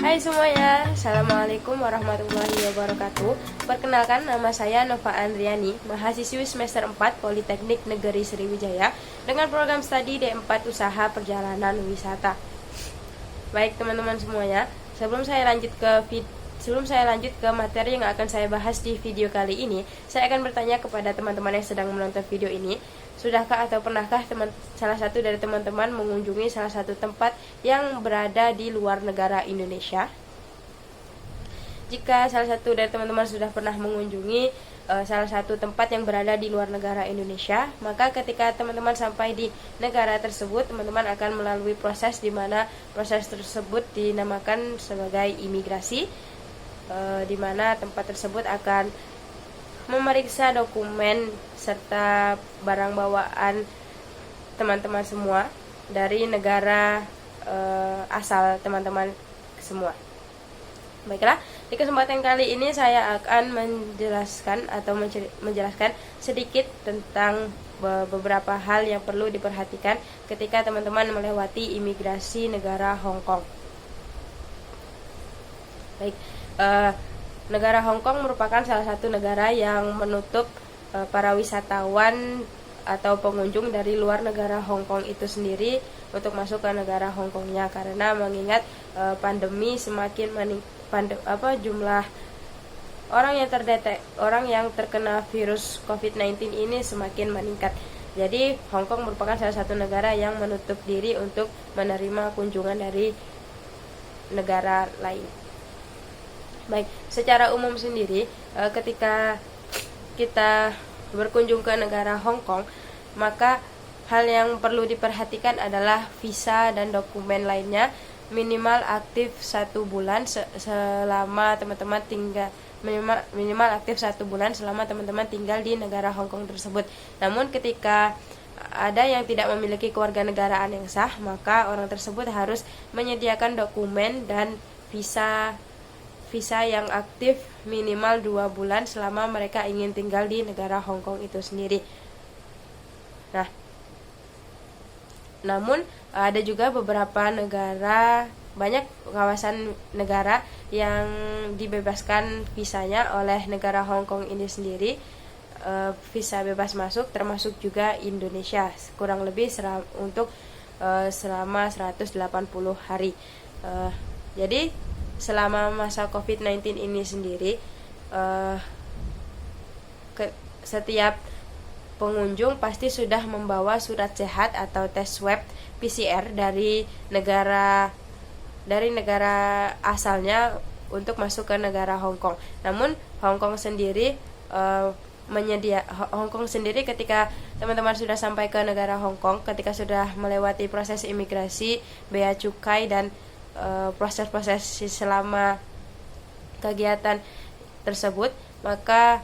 Hai semuanya, Assalamualaikum warahmatullahi wabarakatuh. Perkenalkan, nama saya Nova Andriani, mahasiswi semester 4 Politeknik Negeri Sriwijaya dengan program studi D4 Usaha Perjalanan Wisata. Baik teman-teman semuanya, sebelum saya lanjut ke materi yang akan saya bahas di video kali ini, saya akan bertanya kepada teman-teman yang sedang menonton video ini, sudahkah atau pernahkah salah satu dari teman-teman mengunjungi salah satu tempat yang berada di luar negara Indonesia? Jika salah satu dari teman-teman sudah pernah mengunjungi salah satu tempat yang berada di luar negara Indonesia, maka ketika teman-teman sampai di negara tersebut, teman-teman akan melalui proses di mana proses tersebut dinamakan sebagai imigrasi, di mana tempat tersebut akan memeriksa dokumen serta barang bawaan teman-teman semua dari negara asal teman-teman semua. Baiklah, di kesempatan kali ini saya akan menjelaskan sedikit tentang beberapa hal yang perlu diperhatikan ketika teman-teman melewati imigrasi negara Hong Kong. Baik, negara Hong Kong merupakan salah satu negara yang menutup para wisatawan atau pengunjung dari luar negara Hong Kong itu sendiri untuk masuk ke negara Hong Kongnya, karena mengingat pandemi semakin jumlah orang yang terkena virus COVID-19 ini semakin meningkat. Jadi Hong Kong merupakan salah satu negara yang menutup diri untuk menerima kunjungan dari negara lain. Baik, secara umum sendiri ketika kita berkunjung ke negara Hong Kong, maka hal yang perlu diperhatikan adalah visa dan dokumen lainnya minimal aktif 1 bulan selama teman-teman tinggal minimal aktif 1 bulan selama teman-teman tinggal di negara Hong Kong tersebut. Namun ketika ada yang tidak memiliki kewarganegaraan yang sah, maka orang tersebut harus menyediakan dokumen dan visa yang aktif minimal 2 bulan selama mereka ingin tinggal di negara Hong Kong itu sendiri. Nah, namun ada juga beberapa negara, banyak kawasan negara yang dibebaskan visanya oleh negara Hong Kong ini sendiri, visa bebas masuk, termasuk juga Indonesia, kurang lebih selama 180 hari. Jadi selama masa COVID-19 ini sendiri, setiap pengunjung pasti sudah membawa surat sehat atau tes swab PCR dari negara asalnya untuk masuk ke negara Hong Kong. Namun Hong Kong sendiri ketika teman-teman sudah sampai ke negara Hong Kong, ketika sudah melewati proses imigrasi, bea cukai dan proses-proses selama kegiatan tersebut, maka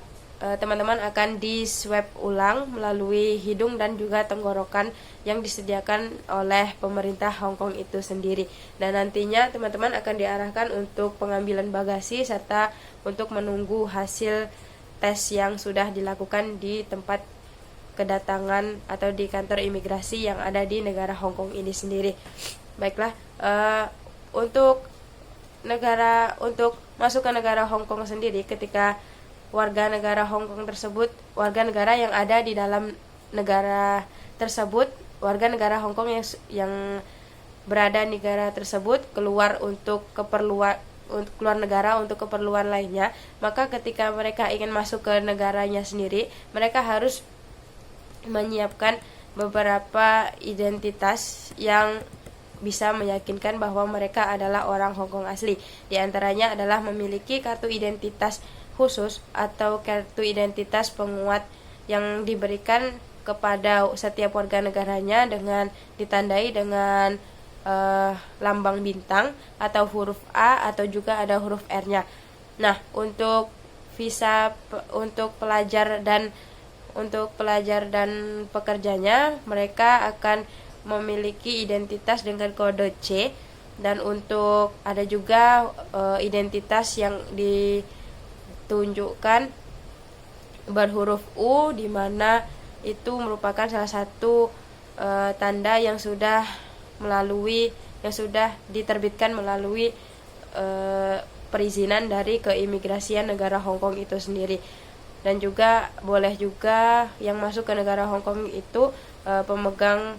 teman-teman akan di swab ulang melalui hidung dan juga tenggorokan yang disediakan oleh pemerintah Hong Kong itu sendiri. Dan nantinya teman-teman akan diarahkan untuk pengambilan bagasi serta untuk menunggu hasil tes yang sudah dilakukan di tempat kedatangan atau di kantor imigrasi yang ada di negara Hong Kong ini sendiri. Baiklah, untuk masuk ke negara Hong Kong sendiri, ketika warga negara Hong Kong tersebut, warga negara yang ada di dalam negara tersebut, warga negara Hong Kong yang berada di negara tersebut keluar negara untuk keperluan lainnya, maka ketika mereka ingin masuk ke negaranya sendiri, mereka harus menyiapkan beberapa identitas yang bisa meyakinkan bahwa mereka adalah orang Hong Kong asli. Di antaranya adalah memiliki kartu identitas khusus atau kartu identitas penguat yang diberikan kepada setiap warga negaranya dengan ditandai dengan lambang bintang atau huruf A atau juga ada huruf R-nya. Nah, untuk visa untuk pelajar dan pekerjanya, mereka akan memiliki identitas dengan kode C, dan untuk ada juga identitas yang ditunjukkan berhuruf U, di mana itu merupakan salah satu tanda yang sudah diterbitkan melalui perizinan dari keimigrasian negara Hong Kong itu sendiri. Dan juga boleh juga yang masuk ke negara Hong Kong itu pemegang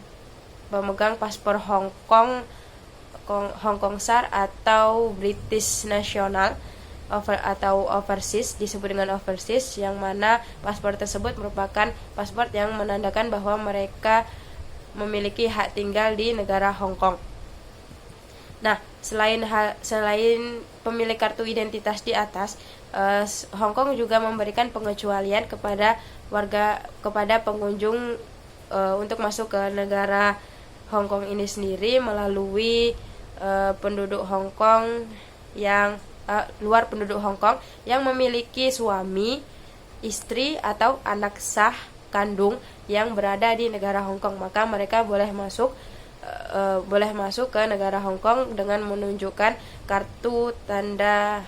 paspor Hong Kong SAR atau British National atau overseas, disebut dengan overseas, yang mana paspor tersebut merupakan paspor yang menandakan bahwa mereka memiliki hak tinggal di negara Hong Kong. Nah, selain pemilik kartu identitas di atas, Hong Kong juga memberikan pengecualian kepada pengunjung untuk masuk ke negara Hong Kong ini sendiri melalui penduduk Hong Kong yang luar penduduk Hong Kong yang memiliki suami, istri atau anak sah kandung yang berada di negara Hong Kong, maka mereka boleh masuk ke negara Hong Kong dengan menunjukkan kartu tanda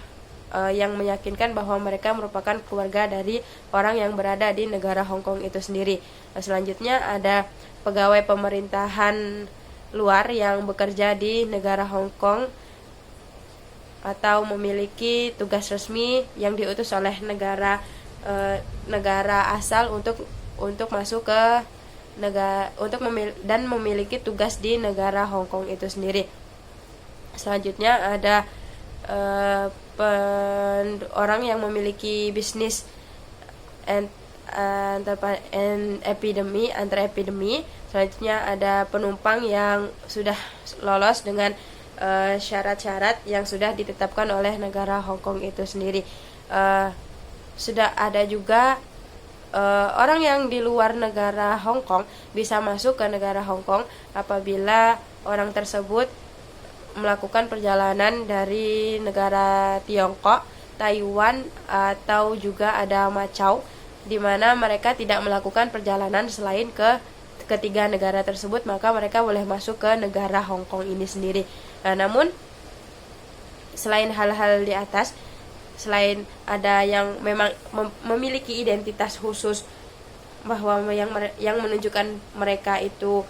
yang meyakinkan bahwa mereka merupakan keluarga dari orang yang berada di negara Hong Kong itu sendiri. Selanjutnya ada pegawai pemerintahan luar yang bekerja di negara Hong Kong atau memiliki tugas resmi yang diutus oleh negara asal untuk masuk ke negara dan memiliki tugas di negara Hong Kong itu sendiri. Selanjutnya ada orang yang memiliki bisnis epidemi. Selanjutnya ada penumpang yang sudah lolos dengan syarat-syarat yang sudah ditetapkan oleh negara Hong Kong itu sendiri. Sudah ada juga orang yang di luar negara Hong Kong bisa masuk ke negara Hong Kong apabila orang tersebut melakukan perjalanan dari negara Tiongkok, Taiwan, atau juga ada Macau, di mana mereka tidak melakukan perjalanan selain ke ketiga negara tersebut, maka mereka boleh masuk ke negara Hong Kong ini sendiri. Nah, namun selain hal-hal di atas, selain ada yang memang memiliki identitas khusus bahwa yang menunjukkan mereka itu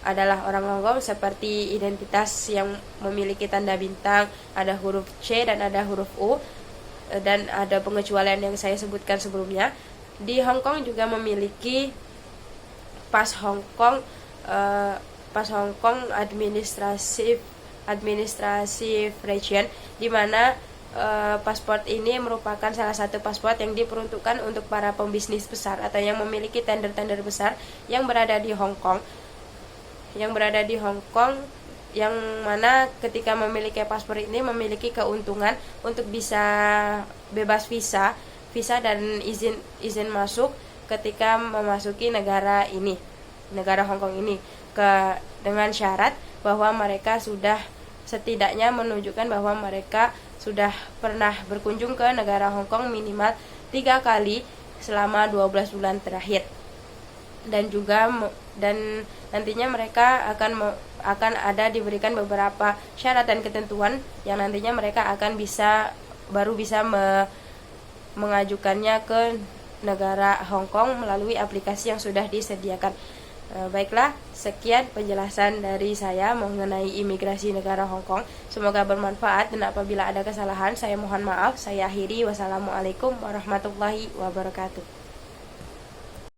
adalah orang Hong Kong, seperti identitas yang memiliki tanda bintang, ada huruf C dan ada huruf U, dan ada pengecualian yang saya sebutkan sebelumnya. Di Hong Kong juga memiliki pas Hong Kong administrative region, di mana paspor ini merupakan salah satu paspor yang diperuntukkan untuk para pembisnis besar atau yang memiliki tender-tender besar yang berada di Hong Kong. Yang mana ketika memiliki paspor ini memiliki keuntungan untuk bisa bebas visa dan izin masuk ketika memasuki negara Hong Kong ini, dengan syarat bahwa mereka sudah setidaknya menunjukkan bahwa mereka sudah pernah berkunjung ke negara Hong Kong minimal 3 kali selama 12 bulan terakhir. Dan nantinya mereka akan diberikan beberapa syarat dan ketentuan yang nantinya mereka akan baru bisa mengajukannya ke negara Hong Kong melalui aplikasi yang sudah disediakan. Baiklah, sekian penjelasan dari saya mengenai imigrasi negara Hong Kong. Semoga bermanfaat, dan apabila ada kesalahan saya mohon maaf. Saya akhiri. Wassalamualaikum warahmatullahi wabarakatuh.